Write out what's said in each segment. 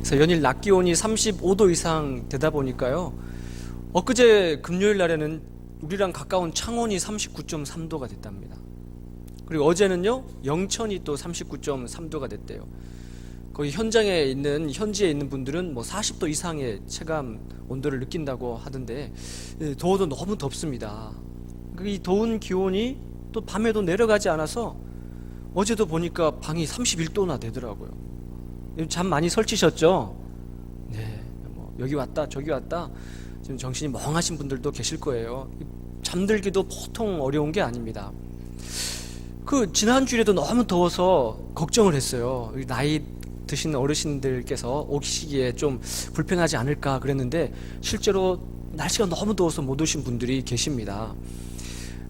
그래서 연일 낮 기온이 35도 이상 되다 보니까요. 엊그제 금요일 날에는 우리랑 가까운 창원이 39.3도가 됐답니다. 그리고 어제는요, 영천이 또 39.3도가 됐대요. 거기 현지에 있는 분들은 뭐 40도 이상의 체감 온도를 느낀다고 하던데, 더워도 너무 덥습니다. 이 더운 기온이 또 밤에도 내려가지 않아서 어제도 보니까 방이 31도나 되더라고요. 잠 많이 설치셨죠? 네, 뭐 여기 왔다 저기 왔다 지금 정신이 멍하신 분들도 계실 거예요. 잠들기도 보통 어려운 게 아닙니다. 지난주에도 너무 더워서 걱정을 했어요. 나이 드신 어르신들께서 오시기에 좀 불편하지 않을까 그랬는데, 실제로 날씨가 너무 더워서 못 오신 분들이 계십니다.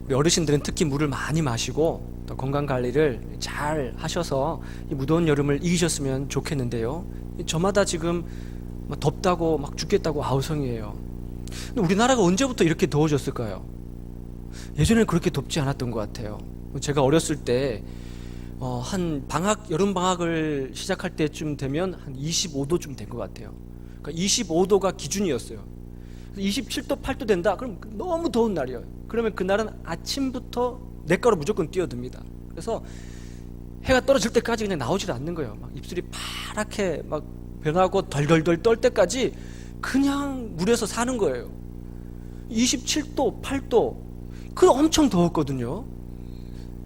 우리 어르신들은 특히 물을 많이 마시고 또 건강 관리를 잘 하셔서 이 무더운 여름을 이기셨으면 좋겠는데요. 저마다 지금 덥다고 막 죽겠다고 아우성이에요. 근데 우리나라가 언제부터 이렇게 더워졌을까요? 예전에는 그렇게 덥지 않았던 것 같아요. 제가 어렸을 때 한 여름 방학을 시작할 때쯤 되면 한 25도쯤 된 것 같아요. 그러니까 25도가 기준이었어요. 27도, 8도 된다? 그럼 너무 더운 날이에요. 그러면 그날은 아침부터 냇가로 무조건 뛰어듭니다. 그래서 해가 떨어질 때까지 그냥 나오질 않는 거예요. 막 입술이 파랗게 막 변하고 덜덜덜 떨 때까지 그냥 물에서 사는 거예요. 27도, 8도. 그 엄청 더웠거든요.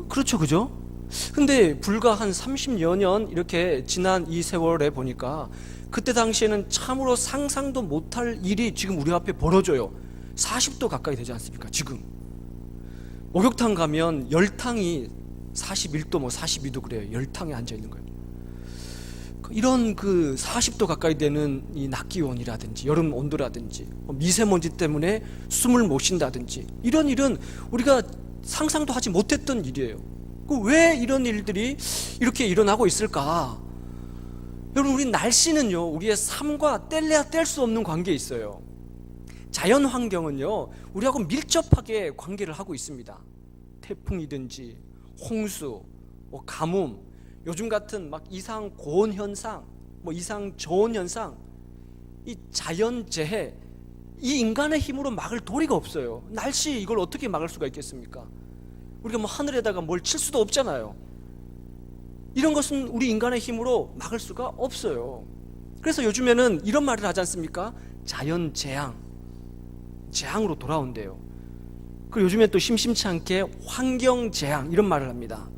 그렇죠, 그죠? 근데 불과 한 30여 년 이렇게 지난 이 세월에 보니까 그때 당시에는 참으로 상상도 못할 일이 지금 우리 앞에 벌어져요. 40도 가까이 되지 않습니까? 지금 목욕탕 가면 열탕이 41도 뭐 42도 그래요. 열탕에 앉아 있는 거예요. 이런 40도 가까이 되는 이 낮 기온이라든지 여름 온도라든지 미세먼지 때문에 숨을 못 쉰다든지 이런 일은 우리가 상상도 하지 못했던 일이에요. 왜 이런 일들이 이렇게 일어나고 있을까? 여러분, 우리 날씨는요, 우리의 삶과 뗄래야 뗄 수 없는 관계에 있어요. 자연 환경은요, 우리하고 밀접하게 관계를 하고 있습니다. 태풍이든지 홍수, 가뭄, 요즘 같은 막 이상 고온 현상, 이상 저온 현상, 이 자연 재해, 이 인간의 힘으로 막을 도리가 없어요. 날씨 이걸 어떻게 막을 수가 있겠습니까? 우리가 하늘에다가 뭘 칠 수도 없잖아요. 이런 것은 우리 인간의 힘으로 막을 수가 없어요. 그래서 요즘에는 이런 말을 하지 않습니까? 자연 재앙으로 돌아온대요. 그리고 요즘에 또 심심치 않게 환경 재앙 이런 말을 합니다.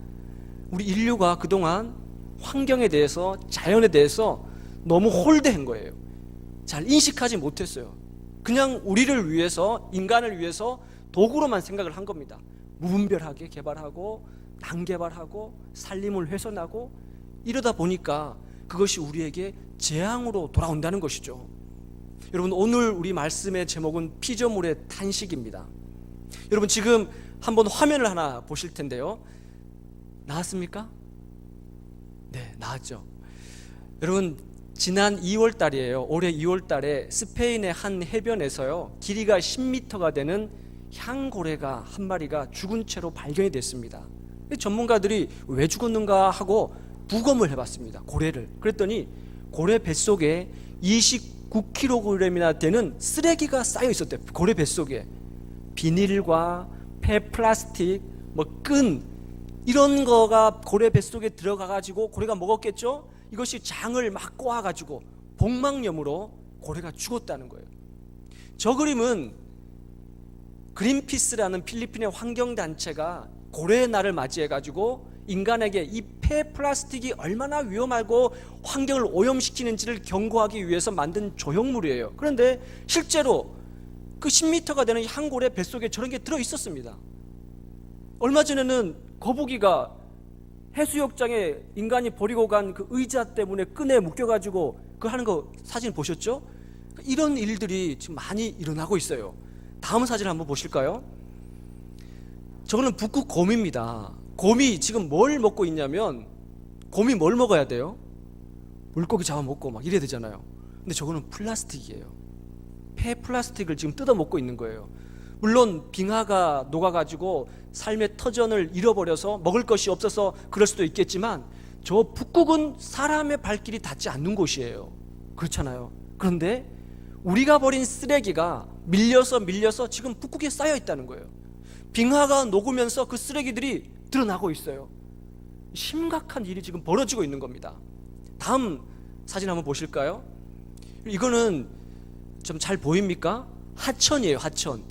우리 인류가 그동안 환경에 대해서, 자연에 대해서 너무 홀대한 거예요. 잘 인식하지 못했어요. 그냥 우리를 위해서, 인간을 위해서 도구로만 생각을 한 겁니다. 무분별하게 개발하고 난개발하고 산림을 훼손하고 이러다 보니까 그것이 우리에게 재앙으로 돌아온다는 것이죠. 여러분, 오늘 우리 말씀의 제목은 피조물의 탄식입니다. 여러분, 지금 한번 화면을 하나 보실 텐데요. 나왔습니까? 네, 나왔죠. 여러분, 지난 2월 달이에요. 올해 2월 달에 스페인의 한 해변에서요, 길이가 10m가 되는 향고래가 한 마리가 죽은 채로 발견이 됐습니다. 전문가들이 왜 죽었는가 하고 부검을 해봤습니다. 고래를. 그랬더니 고래 뱃속에 29kg이나 되는 쓰레기가 쌓여 있었대요. 고래 뱃속에 비닐과 폐 플라스틱, 끈 이런 거가 고래 뱃속에 들어가가지고 고래가 먹었겠죠. 이것이 장을 막 꼬아가지고 복막염으로 고래가 죽었다는 거예요. 저 그림은 그린피스라는 필리핀의 환경단체가 고래의 날을 맞이해가지고 인간에게 이 폐 플라스틱이 얼마나 위험하고 환경을 오염시키는지를 경고하기 위해서 만든 조형물이에요. 그런데 실제로 10m가 되는 향고래 뱃속에 저런 게 들어있었습니다. 얼마 전에는 거북이가 해수욕장에 인간이 버리고 간 그 의자 때문에 끈에 묶여가지고 그 하는 거 사진 보셨죠? 이런 일들이 지금 많이 일어나고 있어요. 다음 사진 한번 보실까요? 저거는 북극 곰입니다. 곰이 지금 뭘 먹고 있냐면, 곰이 뭘 먹어야 돼요? 물고기 잡아먹고 막 이래야 되잖아요. 근데 저거는 플라스틱이에요. 폐 플라스틱을 지금 뜯어 먹고 있는 거예요. 물론 빙하가 녹아가지고 삶의 터전을 잃어버려서 먹을 것이 없어서 그럴 수도 있겠지만, 저 북극은 사람의 발길이 닿지 않는 곳이에요. 그렇잖아요. 그런데 우리가 버린 쓰레기가 밀려서 지금 북극에 쌓여 있다는 거예요. 빙하가 녹으면서 그 쓰레기들이 드러나고 있어요. 심각한 일이 지금 벌어지고 있는 겁니다. 다음 사진 한번 보실까요? 이거는 좀 잘 보입니까? 하천이에요. 하천.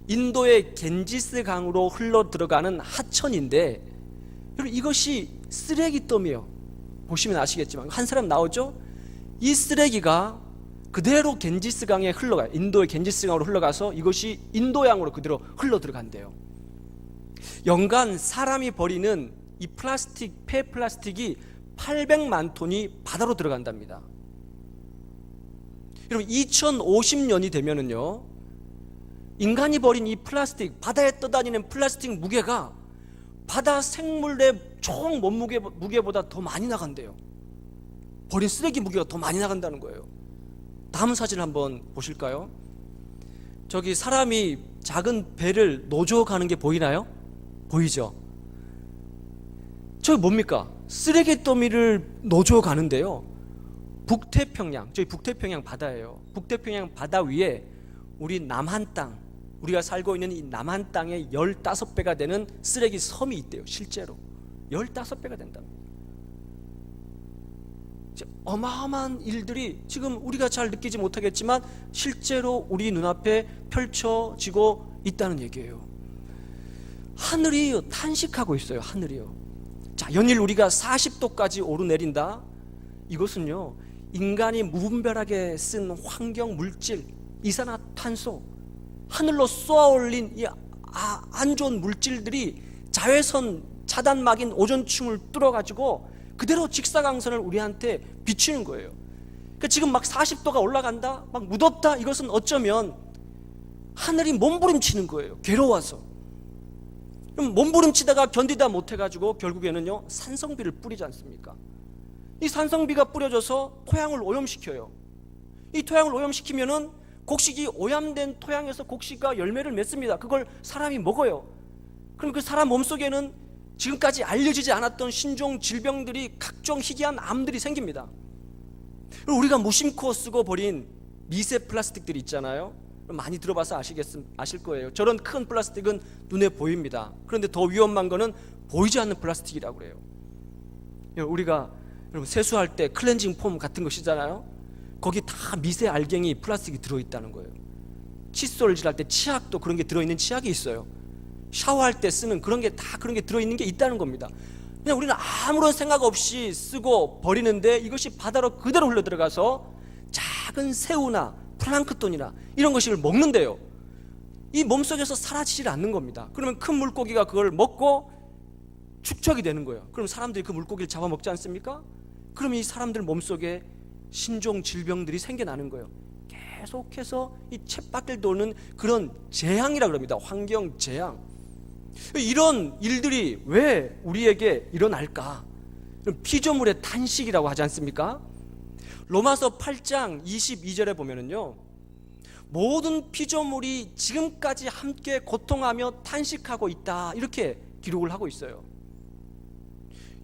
인도의 겐지스 강으로 흘러 들어가는 하천인데, 여러분 이것이 쓰레기 더미예요. 보시면 아시겠지만 한 사람 나오죠? 이 쓰레기가 그대로 겐지스 강에 흘러가요. 인도의 겐지스 강으로 흘러가서 이것이 인도양으로 그대로 흘러 들어간대요. 연간 사람이 버리는 이 플라스틱, 폐플라스틱이 800만 톤이 바다로 들어간답니다. 여러분 2050년이 되면은요, 인간이 버린 이 플라스틱, 바다에 떠다니는 플라스틱 무게가 바다 생물의 총 무게보다 더 많이 나간대요. 버린 쓰레기 무게가 더 많이 나간다는 거예요. 다음 사진 한번 보실까요? 저기 사람이 작은 배를 노조 가는 게 보이나요? 보이죠? 저기 뭡니까? 쓰레기 더미를 노조 가는데요, 북태평양, 저희 북태평양 바다예요. 북태평양 바다 위에 우리 남한 땅, 우리가 살고 있는 이 남한 땅의 15배가 되는 쓰레기 섬이 있대요. 실제로 15배가 된답니다. 어마어마한 일들이 지금 우리가 잘 느끼지 못하겠지만 실제로 우리 눈앞에 펼쳐지고 있다는 얘기예요. 하늘이 탄식하고 있어요. 하늘이요. 자, 연일 우리가 40도까지 오르내린다. 이것은요, 인간이 무분별하게 쓴 환경 물질, 이산화탄소, 하늘로 쏘아올린 이 안 좋은 물질들이 자외선 차단막인 오존층을 뚫어가지고 그대로 직사광선을 우리한테 비추는 거예요. 그러니까 지금 막 40도가 올라간다, 막 무덥다, 이것은 어쩌면 하늘이 몸부림치는 거예요. 괴로워서. 그럼 몸부림치다가 견디다 못해가지고 결국에는요, 산성비를 뿌리지 않습니까? 이 산성비가 뿌려져서 토양을 오염시켜요. 이 토양을 오염시키면은 곡식이 오염된 토양에서 곡식과 열매를 맺습니다. 그걸 사람이 먹어요. 그럼 그 사람 몸속에는 지금까지 알려지지 않았던 신종 질병들이, 각종 희귀한 암들이 생깁니다. 우리가 무심코 쓰고 버린 미세 플라스틱들이 있잖아요. 많이 들어봐서 아실 거예요. 저런 큰 플라스틱은 눈에 보입니다. 그런데 더 위험한 거는 보이지 않는 플라스틱이라고 그래요. 우리가 여러분 세수할 때 클렌징 폼 같은 거 쓰잖아요. 거기 다 미세 알갱이 플라스틱이 들어있다는 거예요. 칫솔질할 때 치약도 그런 게 들어있는 치약이 있어요. 샤워할 때 쓰는 그런 게 다 그런 게 들어있는 게 있다는 겁니다. 그냥 우리는 아무런 생각 없이 쓰고 버리는데 이것이 바다로 그대로 흘러 들어가서 작은 새우나 플랑크톤이나 이런 것을 먹는데요, 이 몸속에서 사라지질 않는 겁니다. 그러면 큰 물고기가 그걸 먹고 축적이 되는 거예요. 그럼 사람들이 그 물고기를 잡아먹지 않습니까? 그럼 이 사람들 몸속에 신종 질병들이 생겨나는 거예요. 계속해서 이 쳇바퀴를 도는 그런 재앙이라고 합니다. 환경 재앙. 이런 일들이 왜 우리에게 일어날까? 피조물의 탄식이라고 하지 않습니까? 로마서 8장 22절에 보면은요, 모든 피조물이 지금까지 함께 고통하며 탄식하고 있다, 이렇게 기록을 하고 있어요.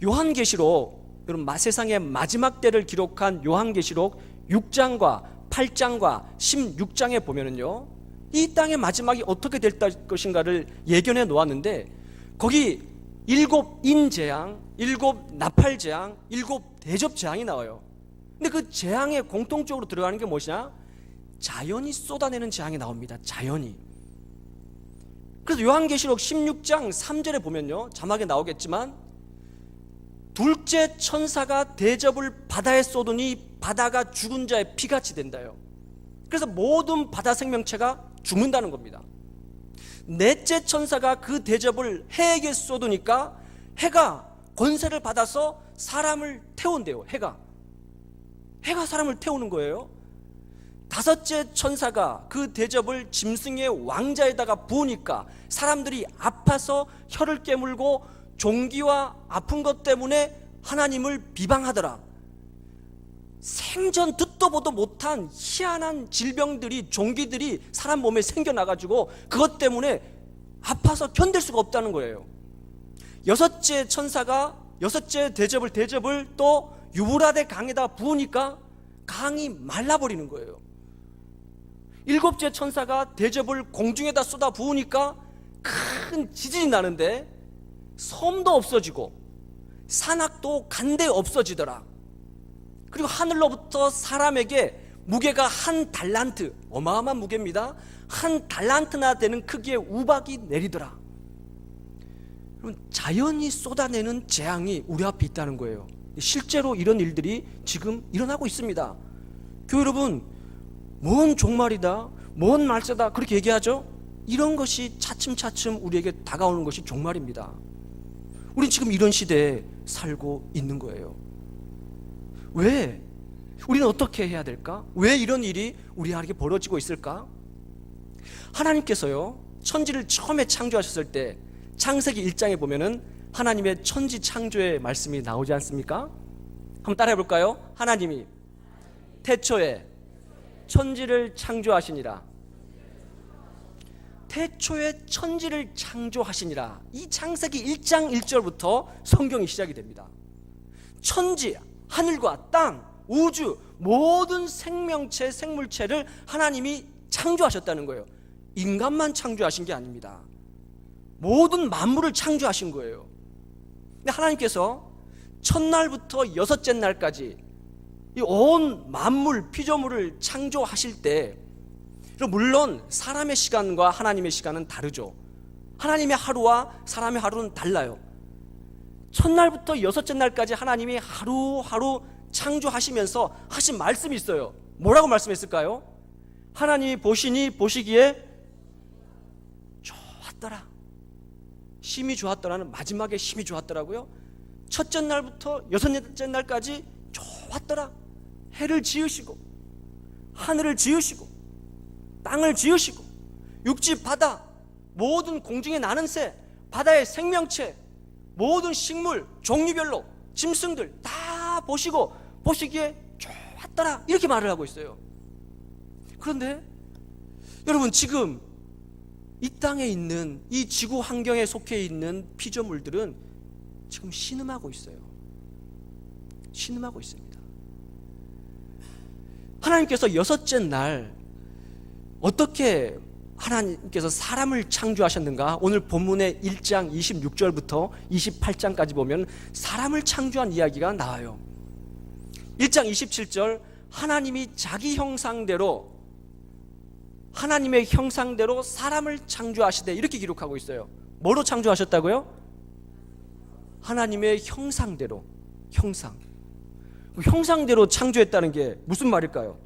요한계시록, 여러분 세상의 마지막 때를 기록한 요한계시록 6장과 8장과 16장에 보면은요, 이 땅의 마지막이 어떻게 될 것인가를 예견해 놓았는데, 거기 7인 재앙, 7 나팔 재앙, 7 대접 재앙이 나와요. 근데 그 재앙에 공통적으로 들어가는 게 무엇이냐? 자연이 쏟아내는 재앙이 나옵니다. 자연이. 그래서 요한계시록 16장 3절에 보면요, 자막에 나오겠지만, 둘째 천사가 대접을 바다에 쏟으니 바다가 죽은 자의 피같이 된다요. 그래서 모든 바다 생명체가 죽는다는 겁니다. 넷째 천사가 그 대접을 해에게 쏟으니까 해가 권세를 받아서 사람을 태운대요. 해가 사람을 태우는 거예요. 다섯째 천사가 그 대접을 짐승의 왕자에다가 부으니까 사람들이 아파서 혀를 깨물고 종기와 아픈 것 때문에 하나님을 비방하더라. 생전 듣도 보도 못한 희한한 질병들이, 종기들이 사람 몸에 생겨나가지고 그것 때문에 아파서 견딜 수가 없다는 거예요. 여섯째 천사가 여섯째 대접을 또 유브라데 강에다 부으니까 강이 말라버리는 거예요. 일곱째 천사가 대접을 공중에다 쏟아 부으니까 큰 지진이 나는데 섬도 없어지고 산악도 간데 없어지더라. 그리고 하늘로부터 사람에게 무게가 한 달란트, 어마어마한 무게입니다. 한 달란트나 되는 크기의 우박이 내리더라. 그럼 자연이 쏟아내는 재앙이 우리 앞에 있다는 거예요. 실제로 이런 일들이 지금 일어나고 있습니다. 교회 여러분, 뭔 종말이다, 뭔 말세다 그렇게 얘기하죠? 이런 것이 차츰차츰 우리에게 다가오는 것이 종말입니다. 우린 지금 이런 시대에 살고 있는 거예요. 왜? 우리는 어떻게 해야 될까? 왜 이런 일이 우리에게 벌어지고 있을까? 하나님께서요, 천지를 처음에 창조하셨을 때 창세기 1장에 보면은 하나님의 천지 창조의 말씀이 나오지 않습니까? 한번 따라해 볼까요? 하나님이 태초에 천지를 창조하시니라. 태초에 천지를 창조하시니라. 이 창세기 1장 1절부터 성경이 시작이 됩니다. 천지, 하늘과 땅, 우주, 모든 생명체, 생물체를 하나님이 창조하셨다는 거예요. 인간만 창조하신 게 아닙니다. 모든 만물을 창조하신 거예요. 근데 하나님께서 첫날부터 여섯째 날까지 이 온 만물, 피조물을 창조하실 때, 물론 사람의 시간과 하나님의 시간은 다르죠. 하나님의 하루와 사람의 하루는 달라요. 첫날부터 여섯째 날까지 하나님이 하루하루 창조하시면서 하신 말씀이 있어요. 뭐라고 말씀했을까요? 하나님이 보시기에 좋았더라. 심히 좋았더라는 마지막에 심히 좋았더라고요. 첫째 날부터 여섯째 날까지 좋았더라. 해를 지으시고 하늘을 지으시고 땅을 지으시고 육지 바다 모든 공중에 나는 새 바다의 생명체 모든 식물 종류별로 짐승들 다 보시기에 좋았더라 이렇게 말을 하고 있어요. 그런데 여러분, 지금 이 땅에 있는 이 지구 환경에 속해 있는 피조물들은 지금 신음하고 있어요. 신음하고 있습니다. 하나님께서 여섯째 날 어떻게 하나님께서 사람을 창조하셨는가? 오늘 본문의 1장 26절부터 28장까지 보면 사람을 창조한 이야기가 나와요. 1장 27절, 하나님이 자기 형상대로 하나님의 형상대로 사람을 창조하시되 이렇게 기록하고 있어요. 뭐로 창조하셨다고요? 하나님의 형상대로. 형상대로 창조했다는 게 무슨 말일까요?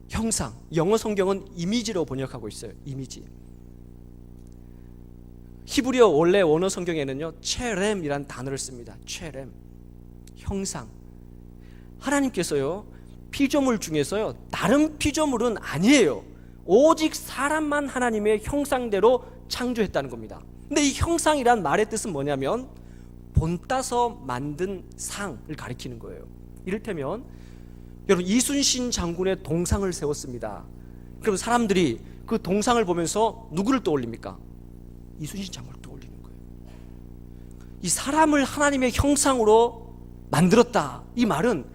형상, 영어 성경은 이미지로 번역하고 있어요. 이미지. 히브리어 원래 원어 성경에는요 체렘이란 단어를 씁니다. 체렘, 형상. 하나님께서요 피조물 중에서요 다른 피조물은 아니에요. 오직 사람만 하나님의 형상대로 창조했다는 겁니다. 근데 이 형상이란 말의 뜻은 뭐냐면 본따서 만든 상을 가리키는 거예요. 이를테면 여러분, 이순신 장군의 동상을 세웠습니다. 그럼 사람들이 그 동상을 보면서 누구를 떠올립니까? 이순신 장군을 떠올리는 거예요. 이 사람을 하나님의 형상으로 만들었다, 이 말은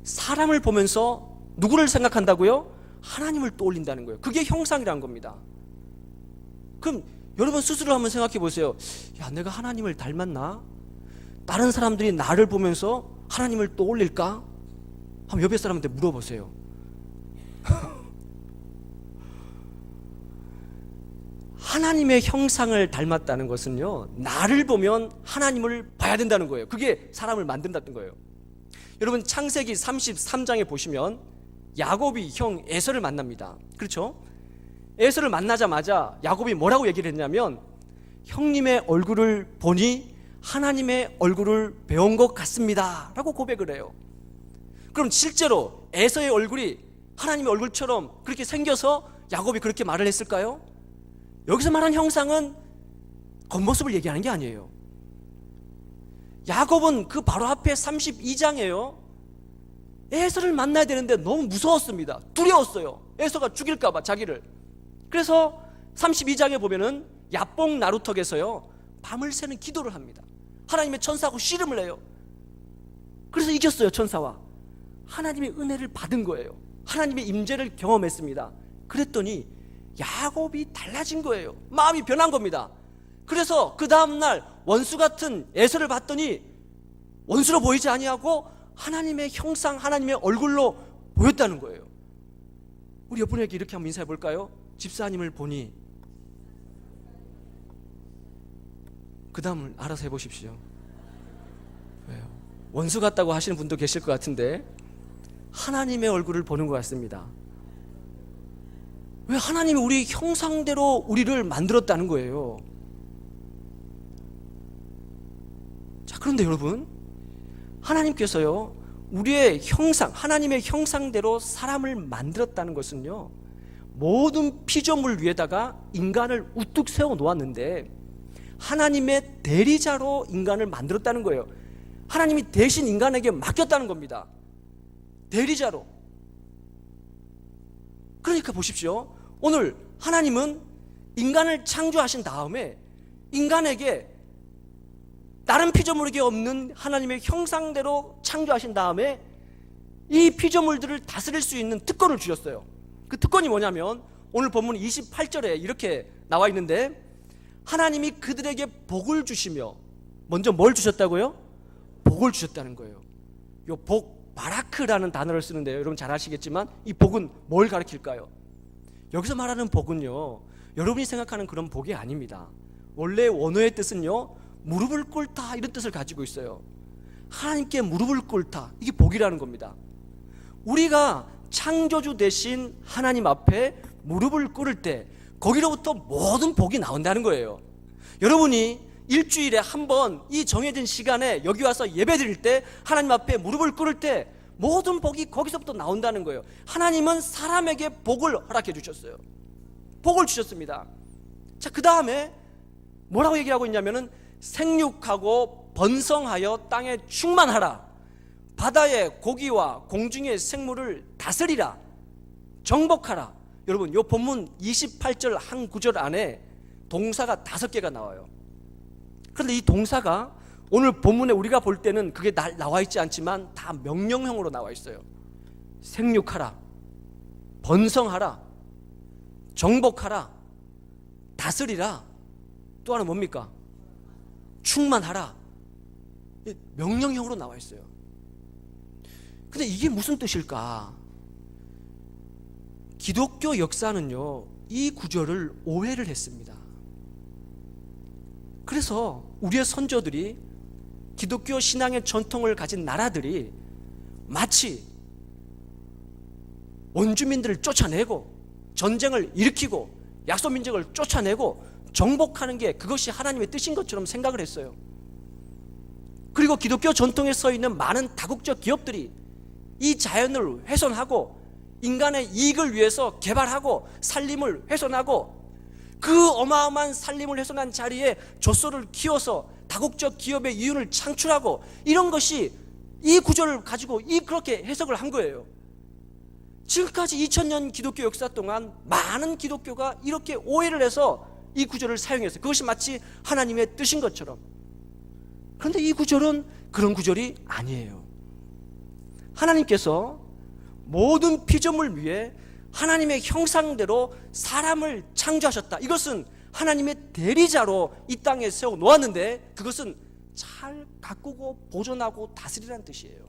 사람을 보면서 누구를 생각한다고요? 하나님을 떠올린다는 거예요. 그게 형상이라는 겁니다. 그럼 여러분 스스로 한번 생각해 보세요. 야, 내가 하나님을 닮았나? 다른 사람들이 나를 보면서 하나님을 떠올릴까? 한번 옆에 사람한테 물어보세요. 하나님의 형상을 닮았다는 것은요 나를 보면 하나님을 봐야 된다는 거예요. 그게 사람을 만든다는 거예요. 여러분, 창세기 33장에 보시면 야곱이 형 에서를 만납니다. 그렇죠? 에서를 만나자마자 야곱이 뭐라고 얘기를 했냐면 형님의 얼굴을 보니 하나님의 얼굴을 배운 것 같습니다 라고 고백을 해요. 그럼 실제로 에서의 얼굴이 하나님의 얼굴처럼 그렇게 생겨서 야곱이 그렇게 말을 했을까요? 여기서 말한 형상은 겉모습을 얘기하는 게 아니에요. 야곱은 그 바로 앞에 32장에요 에서를 만나야 되는데 너무 무서웠습니다. 두려웠어요. 에서가 죽일까봐 자기를. 그래서 32장에 보면은 야뽕 나루턱에서요 밤을 새는 기도를 합니다. 하나님의 천사하고 씨름을 해요. 그래서 이겼어요, 천사와. 하나님의 은혜를 받은 거예요. 하나님의 임재를 경험했습니다. 그랬더니 야곱이 달라진 거예요. 마음이 변한 겁니다. 그래서 그 다음날 원수 같은 에서를 봤더니 원수로 보이지 아니하고 하나님의 형상, 하나님의 얼굴로 보였다는 거예요. 우리 옆분에게 이렇게 한번 인사해 볼까요? 집사님을 보니, 그 다음을 알아서 해보십시오. 왜요? 원수 같다고 하시는 분도 계실 것 같은데 하나님의 얼굴을 보는 것 같습니다. 왜? 하나님이 우리 형상대로 우리를 만들었다는 거예요. 자, 그런데 여러분, 하나님께서요, 우리의 형상, 하나님의 형상대로 사람을 만들었다는 것은요, 모든 피조물 위에다가 인간을 우뚝 세워 놓았는데 하나님의 대리자로 인간을 만들었다는 거예요. 하나님이 대신 인간에게 맡겼다는 겁니다. 대리자로. 그러니까 보십시오. 오늘 하나님은 인간을 창조하신 다음에 인간에게 다른 피조물에게 없는 하나님의 형상대로 창조하신 다음에 이 피조물들을 다스릴 수 있는 특권을 주셨어요. 그 특권이 뭐냐면 오늘 본문 28절에 이렇게 나와 있는데, 하나님이 그들에게 복을 주시며, 먼저 뭘 주셨다고요? 복을 주셨다는 거예요. 이 복, 바라크라는 단어를 쓰는데요, 여러분 잘 아시겠지만 이 복은 뭘 가리킬까요? 여기서 말하는 복은요, 여러분이 생각하는 그런 복이 아닙니다. 원래 원어의 뜻은요, 무릎을 꿇다, 이런 뜻을 가지고 있어요. 하나님께 무릎을 꿇다, 이게 복이라는 겁니다. 우리가 창조주 되신 하나님 앞에 무릎을 꿇을 때 거기로부터 모든 복이 나온다는 거예요. 여러분이 일주일에 한 번 이 정해진 시간에 여기 와서 예배 드릴 때, 하나님 앞에 무릎을 꿇을 때 모든 복이 거기서부터 나온다는 거예요. 하나님은 사람에게 복을 허락해 주셨어요. 복을 주셨습니다. 자, 그 다음에 뭐라고 얘기하고 있냐면은 생육하고 번성하여 땅에 충만하라, 바다의 고기와 공중의 생물을 다스리라, 정복하라. 여러분, 이 본문 28절 한 구절 안에 동사가 5개가 나와요. 그런데 이 동사가 오늘 본문에 우리가 볼 때는 그게 나와 있지 않지만 다 명령형으로 나와 있어요. 생육하라, 번성하라, 정복하라, 다스리라, 또 하나 뭡니까? 충만하라. 명령형으로 나와 있어요. 근데 이게 무슨 뜻일까? 기독교 역사는요, 이 구절을 오해를 했습니다. 그래서 우리의 선조들이, 기독교 신앙의 전통을 가진 나라들이 마치 원주민들을 쫓아내고 전쟁을 일으키고 약소민족을 쫓아내고 정복하는 게 그것이 하나님의 뜻인 것처럼 생각을 했어요. 그리고 기독교 전통에 서 있는 많은 다국적 기업들이 이 자연을 훼손하고 인간의 이익을 위해서 개발하고 산림을 훼손하고, 그 어마어마한 산림을 훼손한 자리에 젖소를 키워서 다국적 기업의 이윤을 창출하고, 이런 것이 이 구절을 가지고 그렇게 해석을 한 거예요. 지금까지 2000년 기독교 역사 동안 많은 기독교가 이렇게 오해를 해서 이 구절을 사용했어요. 그것이 마치 하나님의 뜻인 것처럼. 그런데 이 구절은 그런 구절이 아니에요. 하나님께서 모든 피조물 위에 하나님의 형상대로 사람을 창조하셨다. 이것은 하나님의 대리자로 이 땅에 세워 놓았는데, 그것은 잘 가꾸고 보존하고 다스리라는 뜻이에요.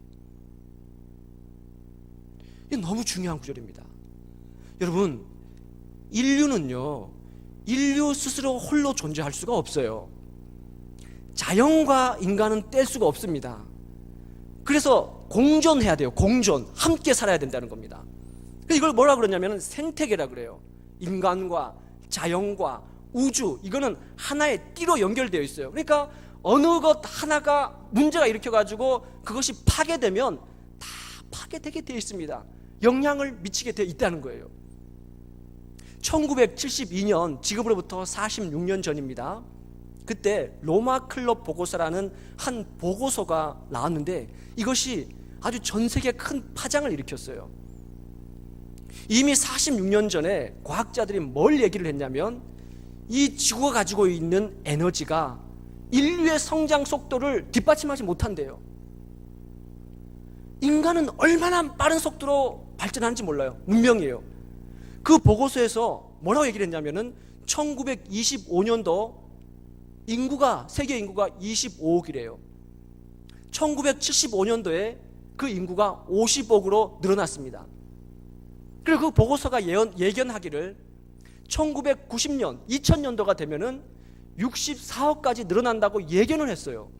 이게 너무 중요한 구절입니다. 여러분, 인류는요, 인류 스스로 홀로 존재할 수가 없어요. 자연과 인간은 뗄 수가 없습니다. 그래서 공존해야 돼요. 공존, 함께 살아야 된다는 겁니다. 이걸 뭐라 그러냐면 생태계라 그래요. 인간과 자연과 우주, 이거는 하나의 띠로 연결되어 있어요. 그러니까 어느 것 하나가 문제가 일으켜가지고 그것이 파괴되면 다 파괴되게 되어 있습니다. 영향을 미치게 되어 있다는 거예요. 1972년, 지금으로부터 46년 전입니다. 그때 로마 클럽 보고서라는 한 보고서가 나왔는데, 이것이 아주 전 세계에 큰 파장을 일으켰어요. 이미 46년 전에 과학자들이 뭘 얘기를 했냐면, 이 지구가 가지고 있는 에너지가 인류의 성장 속도를 뒷받침하지 못한대요. 인간은 얼마나 빠른 속도로 발전하는지 몰라요. 문명이에요. 그 보고서에서 뭐라고 얘기를 했냐면은 1925년도 세계 인구가 25억이래요. 1975년도에 그 인구가 50억으로 늘어났습니다. 그리고 그 보고서가 예견하기를 1990년, 2000년도가 되면은 64억까지 늘어난다고 예견을 했어요.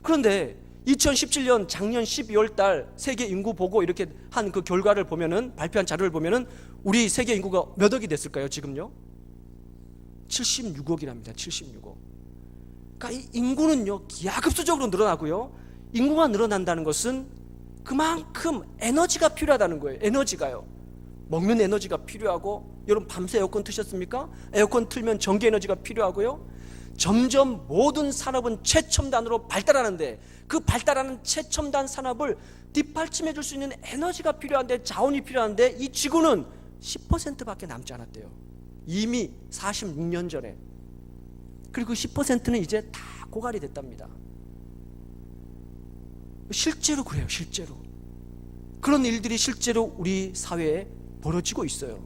그런데 2017년 작년 12월 달 세계 인구 보고 이렇게 한 그 결과를 보면은, 발표한 자료를 보면은 우리 세계 인구가 몇 억이 됐을까요, 지금요? 76억이랍니다. 76억. 그러니까 이 인구는요, 기하급수적으로 늘어나고요. 인구가 늘어난다는 것은 그만큼 에너지가 필요하다는 거예요. 에너지가요. 먹는 에너지가 필요하고, 여러분 밤새 에어컨 트셨습니까? 에어컨 틀면 전기 에너지가 필요하고요. 점점 모든 산업은 최첨단으로 발달하는데, 그 발달하는 최첨단 산업을 뒷받침해 줄 수 있는 에너지가 필요한데, 자원이 필요한데, 이 지구는 10%밖에 남지 않았대요. 이미 46년 전에. 그리고 10%는 이제 다 고갈이 됐답니다. 실제로 그래요. 실제로 그런 일들이 실제로 우리 사회에 벌어지고 있어요.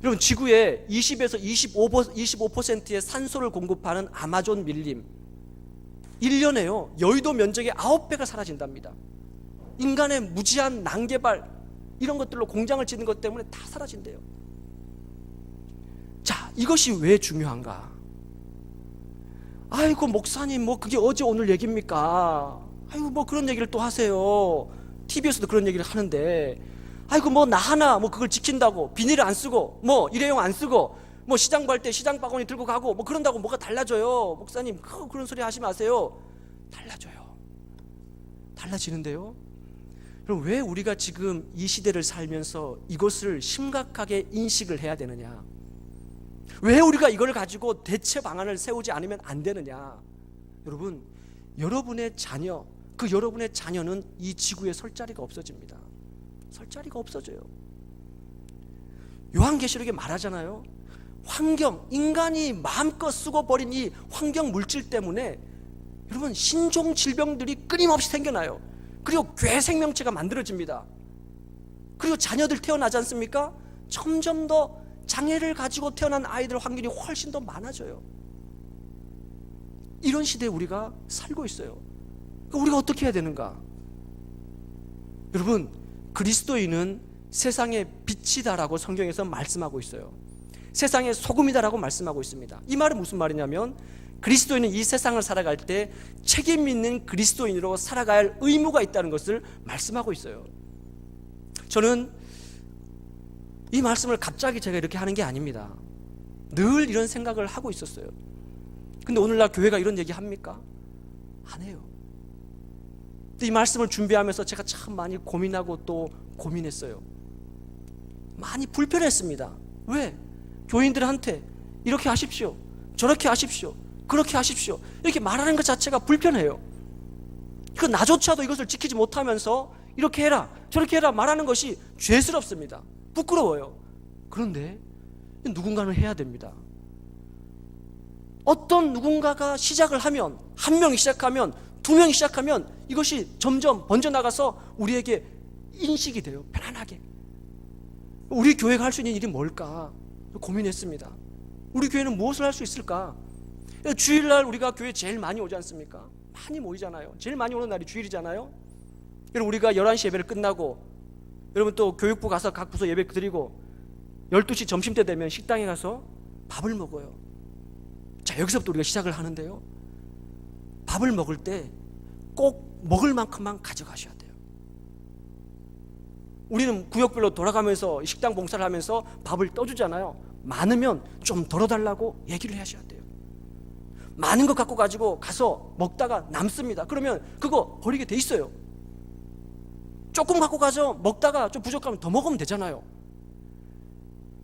여러분, 지구에 20에서 25%의 산소를 공급하는 아마존 밀림, 1년에요 여의도 면적의 9배가 사라진답니다. 인간의 무지한 난개발, 이런 것들로 공장을 짓는 것 때문에 다 사라진대요. 자, 이것이 왜 중요한가? 아이고 목사님, 뭐 그게 어제 오늘 얘기입니까? 아이고 뭐 그런 얘기를 또 하세요. TV에서도 그런 얘기를 하는데, 아이고 뭐 나 하나 뭐 그걸 지킨다고 비닐을 안 쓰고, 뭐 일회용 안 쓰고, 뭐 시장 갈 때 시장 바구니 들고 가고, 뭐 그런다고 뭐가 달라져요? 목사님 그런 소리 하지 마세요. 달라져요. 달라지는데요. 그럼 왜 우리가 지금 이 시대를 살면서 이것을 심각하게 인식을 해야 되느냐? 왜 우리가 이걸 가지고 대체 방안을 세우지 않으면 안 되느냐? 여러분, 여러분의 자녀, 그 여러분의 자녀는 이 지구에 설 자리가 없어집니다. 설 자리가 없어져요. 요한계시록에 말하잖아요. 환경, 인간이 마음껏 쓰고 버린 이 환경 물질 때문에 여러분 신종 질병들이 끊임없이 생겨나요. 그리고 괴 생명체가 만들어집니다. 그리고 자녀들 태어나지 않습니까? 점점 더 장애를 가지고 태어난 아이들 확률이 훨씬 더 많아져요. 이런 시대에 우리가 살고 있어요. 우리가 어떻게 해야 되는가? 여러분, 그리스도인은 세상의 빛이다라고 성경에서 말씀하고 있어요. 세상의 소금이다라고 말씀하고 있습니다. 이 말은 무슨 말이냐면, 그리스도인은 이 세상을 살아갈 때 책임 있는 그리스도인으로 살아가야 할 의무가 있다는 것을 말씀하고 있어요. 저는 이 말씀을 갑자기 제가 이렇게 하는 게 아닙니다. 늘 이런 생각을 하고 있었어요. 근데 오늘날 교회가 이런 얘기 합니까? 안 해요. 근데 이 말씀을 준비하면서 제가 참 많이 고민하고 또 고민했어요. 많이 불편했습니다. 왜? 교인들한테 이렇게 하십시오, 저렇게 하십시오, 그렇게 하십시오, 이렇게 말하는 것 자체가 불편해요. 그 나조차도 이것을 지키지 못하면서 이렇게 해라, 저렇게 해라 말하는 것이 죄스럽습니다. 부끄러워요. 그런데 누군가는 해야 됩니다. 어떤 누군가가 시작을 하면, 한 명이 시작하면, 두 명이 시작하면 이것이 점점 번져나가서 우리에게 인식이 돼요. 편안하게. 우리 교회가 할 수 있는 일이 뭘까 고민했습니다. 우리 교회는 무엇을 할 수 있을까? 주일날 우리가 교회 제일 많이 오지 않습니까? 많이 모이잖아요. 제일 많이 오는 날이 주일이잖아요. 여러분, 우리가 11시 예배를 끝나고 여러분 또 교육부 가서 각 부서 예배 드리고 12시 점심때 되면 식당에 가서 밥을 먹어요. 자, 여기서부터 우리가 시작을 하는데요, 밥을 먹을 때 꼭 먹을 만큼만 가져가셔야 돼요. 우리는 구역별로 돌아가면서 식당 봉사를 하면서 밥을 떠주잖아요. 많으면 좀 덜어달라고 얘기를 하셔야 돼요. 많은 거 갖고 가지고 가서 먹다가 남습니다. 그러면 그거 버리게 돼 있어요. 조금 갖고 가서 먹다가 좀 부족하면 더 먹으면 되잖아요.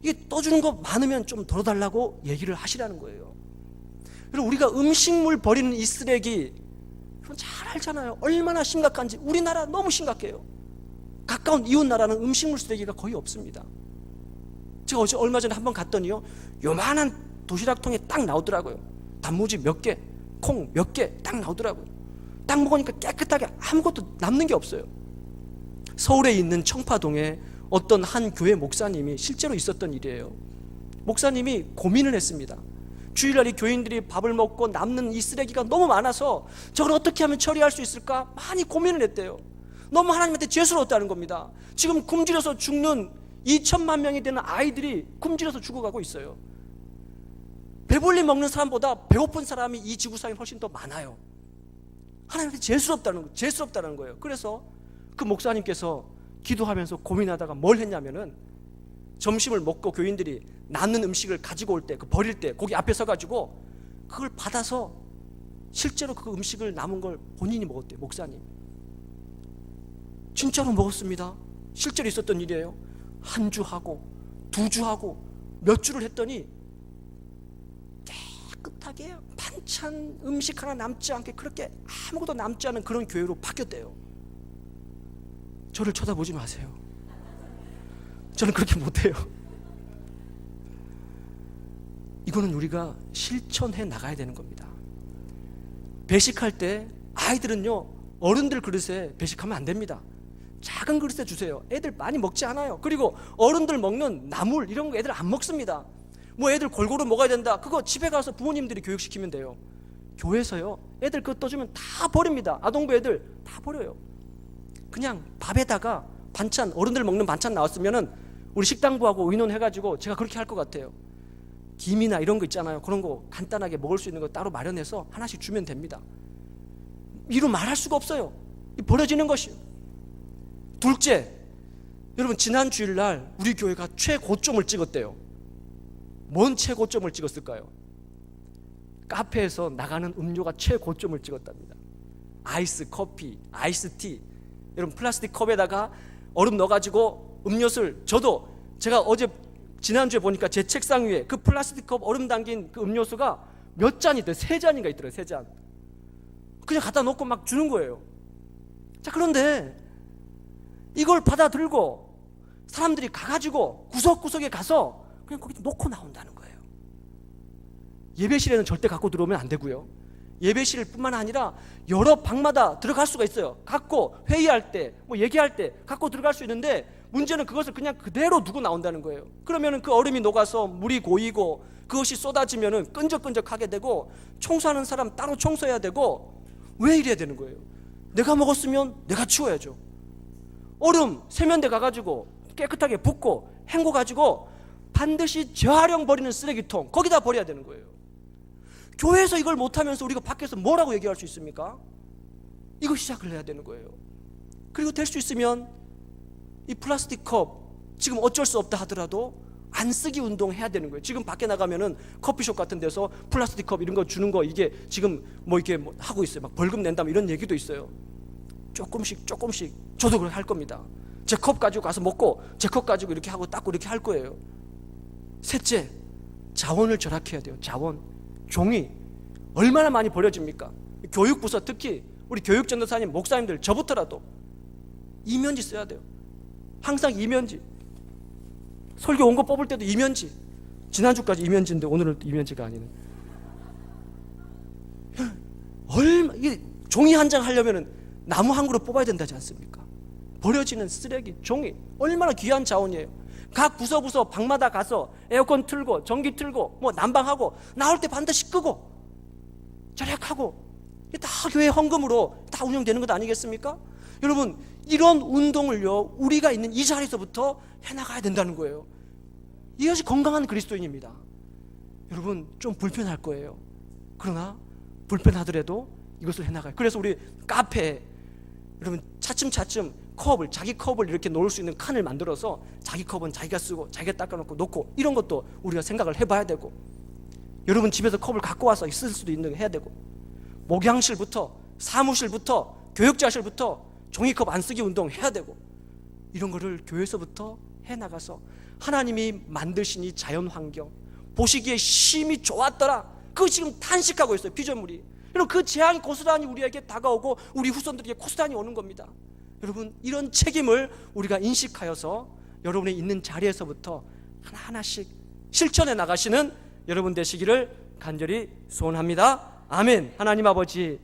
이게 떠주는 거 많으면 좀 덜어달라고 얘기를 하시라는 거예요. 그리고 우리가 음식물 버리는 이 쓰레기, 여러분 잘 알잖아요. 얼마나 심각한지. 우리나라 너무 심각해요. 가까운 이웃 나라는 음식물 쓰레기가 거의 없습니다. 제가 어제 얼마 전에 한번 갔더니요, 요만한 도시락통에 딱 나오더라고요. 단무지 몇 개, 콩 몇 개 딱 나오더라고요. 딱 먹으니까 깨끗하게 아무것도 남는 게 없어요. 서울에 있는 청파동에 어떤 한 교회 목사님이, 실제로 있었던 일이에요. 목사님이 고민을 했습니다. 주일날 이 교인들이 밥을 먹고 남는 이 쓰레기가 너무 많아서 저걸 어떻게 하면 처리할 수 있을까 많이 고민을 했대요. 너무 하나님한테 죄스러웠다는 겁니다. 지금 굶주려서 죽는 2천만 명이 되는 아이들이 굶주려서 죽어가고 있어요. 배불리 먹는 사람보다 배고픈 사람이 이 지구상에 훨씬 더 많아요. 하나님한테 죄스럽다는 거예요. 그래서 그 목사님께서 기도하면서 고민하다가 뭘 했냐면은, 점심을 먹고 교인들이 남는 음식을 가지고 올 때, 그 버릴 때 거기 앞에 서가지고 그걸 받아서 실제로 그 음식을 남은 걸 본인이 먹었대요. 목사님 진짜로 먹었습니다. 실제로 있었던 일이에요. 한 주하고 두 주하고 몇 주를 했더니 깨끗하게 반찬 음식 하나 남지 않게, 그렇게 아무것도 남지 않은 그런 교회로 바뀌었대요. 저를 쳐다보지 마세요. 저는 그렇게 못해요. 이거는 우리가 실천해 나가야 되는 겁니다. 배식할 때 아이들은요, 어른들 그릇에 배식하면 안 됩니다. 작은 그릇에 주세요. 애들 많이 먹지 않아요. 그리고 어른들 먹는 나물 이런 거 애들 안 먹습니다. 뭐 애들 골고루 먹어야 된다, 그거 집에 가서 부모님들이 교육시키면 돼요. 교회에서요, 애들 그거 떠주면 다 버립니다. 아동부 애들 다 버려요. 그냥 밥에다가 반찬, 어른들 먹는 반찬 나왔으면은 우리 식당부하고 의논해가지고 제가 그렇게 할 것 같아요. 김이나 이런 거 있잖아요. 그런 거 간단하게 먹을 수 있는 거 따로 마련해서 하나씩 주면 됩니다. 이루 말할 수가 없어요. 버려지는 것이요. 둘째, 여러분 지난 주일날 우리 교회가 최고점을 찍었대요. 뭔 최고점을 찍었을까요? 카페에서 나가는 음료가 최고점을 찍었답니다. 아이스 커피, 아이스티, 여러분 플라스틱 컵에다가 얼음 넣어가지고 음료수를, 제가 어제 지난주에 보니까 제 책상 위에 그 플라스틱 컵 얼음 담긴 그 음료수가 몇 잔이 있더라고요. 3잔인가 있더라고요. 3잔 그냥 갖다 놓고 막 주는 거예요. 자, 그런데 이걸 받아 들고 사람들이 가가지고 구석구석에 가서 그냥 거기 놓고 나온다는 거예요. 예배실에는 절대 갖고 들어오면 안 되고요. 예배실 뿐만 아니라 여러 방마다 들어갈 수가 있어요. 갖고 회의할 때, 뭐 얘기할 때 갖고 들어갈 수 있는데, 문제는 그것을 그냥 그대로 두고 나온다는 거예요. 그러면은 그 얼음이 녹아서 물이 고이고 그것이 쏟아지면은 끈적끈적하게 되고, 청소하는 사람 따로 청소해야 되고, 왜 이래야 되는 거예요? 내가 먹었으면 내가 치워야죠. 얼음 세면대 가가지고 깨끗하게 붓고 헹궈 가지고 반드시 재활용 버리는 쓰레기통 거기다 버려야 되는 거예요. 교회에서 이걸 못하면서 우리가 밖에서 뭐라고 얘기할 수 있습니까? 이거 시작을 해야 되는 거예요. 그리고 될 수 있으면 이 플라스틱 컵 지금 어쩔 수 없다 하더라도 안 쓰기 운동 해야 되는 거예요. 지금 밖에 나가면은 커피숍 같은 데서 플라스틱 컵 이런 거 주는 거, 이게 지금 뭐 이렇게 뭐 하고 있어요. 막 벌금 낸다면 이런 얘기도 있어요. 조금씩 저도 그렇게 할 겁니다. 제 컵 가지고 가서 먹고 제 컵 가지고 이렇게 하고 닦고 이렇게 할 거예요. 셋째, 자원을 절약해야 돼요. 자원, 종이 얼마나 많이 버려집니까? 교육부서 특히 우리 교육전도사님, 목사님들, 저부터라도 이면지 써야 돼요. 항상 이면지. 설교 온 거 뽑을 때도 이면지. 지난주까지 이면지인데 오늘은 이면지가 아니네. 이게 종이 한 장 하려면은 나무 한 그루 뽑아야 된다지 않습니까? 버려지는 쓰레기, 종이 얼마나 귀한 자원이에요. 각 부서 방마다 가서 에어컨 틀고 전기 틀고 뭐 난방하고 나올 때 반드시 끄고 절약하고, 이게 다 교회 헌금으로 다 운영되는 것 아니겠습니까? 여러분, 이런 운동을요, 우리가 있는 이 자리에서부터 해나가야 된다는 거예요. 이것이 건강한 그리스도인입니다. 여러분, 좀 불편할 거예요. 그러나 불편하더라도 이것을 해나가요. 그래서 우리 카페에 여러분 차츰 컵을, 자기 컵을 이렇게 놓을 수 있는 칸을 만들어서 자기 컵은 자기가 쓰고 자기가 닦아놓고 놓고, 이런 것도 우리가 생각을 해봐야 되고, 여러분 집에서 컵을 갖고 와서 쓸 수도 있는 거 해야 되고, 목양실부터 사무실부터 교육자실부터 종이컵 안 쓰기 운동 해야 되고, 이런 거를 교회에서부터 해나가서 하나님이 만드신 이 자연환경 보시기에 심히 좋았더라, 그거 지금 탄식하고 있어요. 피조물이. 여러분, 그 재앙이 고스란히 우리에게 다가오고 우리 후손들에게 고스란히 오는 겁니다. 여러분, 이런 책임을 우리가 인식하여서 여러분이 있는 자리에서부터 하나하나씩 실천해 나가시는 여러분 되시기를 간절히 소원합니다. 아멘. 하나님 아버지,